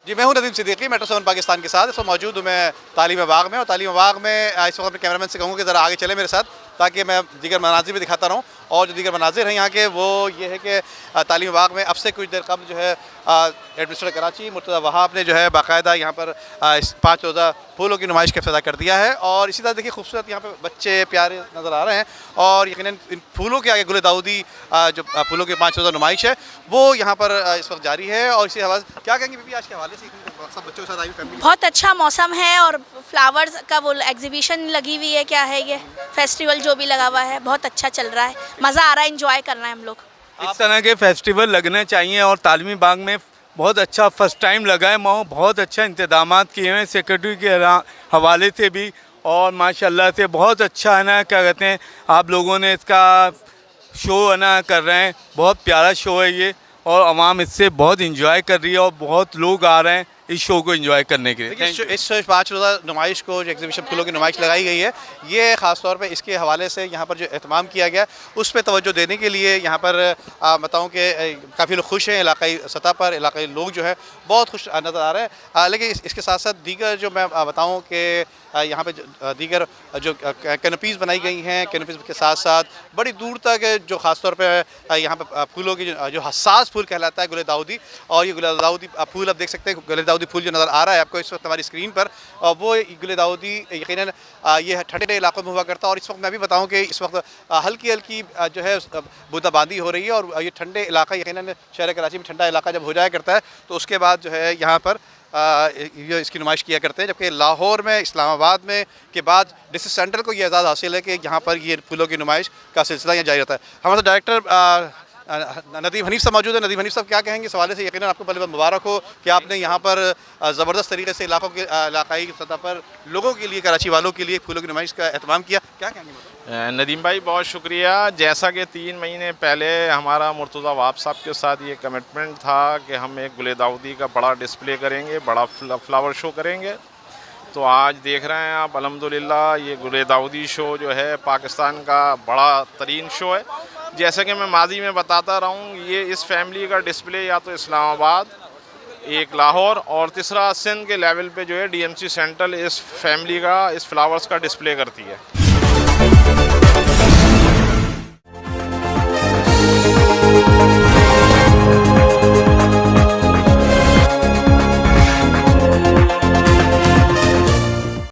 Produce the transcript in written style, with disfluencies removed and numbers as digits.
जी, मैं हूं नदीम सिद्दीकी, मेट्रो 7 पाकिस्तान के साथ। इस वक्त मौजूद हूं मैं तालीम बाग में, और तालीम बाग में इस वक्त अपने कैमरामैन से कहूँगा कि ज़रा आगे चले मेरे साथ, ताकि मैं दीगर मनाजिर भी दिखाता रहूँ। और जो दीगर मनाजिर हैं यहाँ के, वो ये है कि तालीम बाग में अब से कुछ देर कबल जो है एडमिनिस्ट्रेटर कराची मुर्तज़ा वहाब ने जो है बाकायदा यहाँ पर इस 5 रोज़ा फूलों की नुमाइश का इफ्तिताह कर दिया है। और इसी तरह देखिए खूबसूरत यहाँ पे बच्चे प्यारे नज़र आ रहे हैं, और यकीनन इन फूलों के आगे गुल दाऊदी जो फूलों की 5 रोज़ा नुमाइश है वो यहाँ पर इस वक्त जारी है। और इसी हवाले से क्या कहेंगे बीबी आज के हवाले से, सब बच्चों के साथ आई फैमिली? बहुत अच्छा मौसम है और फ्लावर्स का वो एग्जीबिशन लगी हुई है, क्या है ये फेस्टिवल जो भी लगा हुआ है, बहुत अच्छा चल रहा है, मज़ा आ रहा है, एंजॉय कर रहे हैं हम लोग। इस तरह के फेस्टिवल लगने चाहिए, और तालीमी बाग में बहुत अच्छा फर्स्ट टाइम लगा है, वहाँ बहुत अच्छा इंतजाम किए हुए हैं सिक्योरिटी के हवाले से भी, और माशाल्लाह से बहुत अच्छा है ना, क्या कहते हैं, आप लोगों ने इसका शो है ना कर रहे हैं, बहुत प्यारा शो है ये, और आवाम इससे बहुत इंजॉय कर रही है, और बहुत लोग आ रहे हैं इस शो को एंजॉय करने के लिए। इस 5 रोज़ा नुमाइश को, जो एग्जीबिशन फूलों की नुमाइश लगाई गई है, ये ख़ास तौर पे इसके हवाले से यहाँ पर जो एहतमाम किया गया उस पर तवज्जो देने के लिए यहाँ पर बताऊँ कि काफ़ी लोग खुश हैं। इलाकाई सतह पर इलाकाई लोग जो है बहुत खुश नज़र आ रहे हैं। लेकिन इसके साथ साथ दीगर जो मैं बताऊँ कि यहाँ पे दीगर जो कैनोपीज़ बनाई गई हैं, कैनोपीज़ के साथ साथ बड़ी दूर तक जो ख़ास तौर पे यहाँ पे फूलों की जो हसास फूल कहलाता है गुल दाऊदी, और ये गुल दाऊदी फूल आप देख सकते हैं, गुल दाऊदी फूल जो नज़र आ रहा है आपको इस वक्त हमारी स्क्रीन पर, वो गुल दाऊदी यकीनन ये ठंडे इलाकों में हुआ करता है। और इस वक्त मैं भी बताऊँ कि इस वक्त हल्की हल्की जो है बूंदाबांदी हो रही है, और ये ठंडे इलाका यकीनन शहर कराची में ठंडा इलाका जब हो जाया करता है तो उसके बाद जो है यहाँ पर ये इसकी नुमाइश किया करते हैं। जबकि लाहौर में, इस्लामाबाद में के बाद डिस्ट्रिक्ट सेंटर को ये एजाज़ हासिल है कि यहाँ पर ये फूलों की नुमाइश का सिलसिला यहाँ जारी रहता है। हमारे साथ डायरेक्टर नदीम हनीफ साहब मौजूद है। नदीम हनीफ साहब, क्या कहेंगे इस हवाले से? यकीनन आपको पहले बात मुबारक हो कि आपने यहाँ पर ज़बरदस्त तरीके से इलाकाई सतह पर लोगों के लिए, कराची वालों के लिए फूलों की नुमाइश का एहतमाम किया, क्या कहेंगे? नदीम भाई बहुत शुक्रिया। जैसा कि 3 महीने पहले हमारा मुर्तज़ा वाब साहब के साथ ये कमिटमेंट था कि हम एक गुल दाऊदी का बड़ा डिस्प्ले करेंगे, बड़ा फ्लावर शो करेंगे, तो आज देख रहे हैं आप अल्हम्दुलिल्लाह ये गुल दाऊदी शो जो है पाकिस्तान का बड़ा तरीन शो है। जैसे कि मैं माजी में बताता रहा हूँ, ये इस फैमिली का डिस्प्ले या तो इस्लामाबाद, एक लाहौर, और तीसरा सिंध के लेवल पे जो है DMC सेंट्रल इस फैमिली का, इस फ्लावर्स का डिस्प्ले करती है।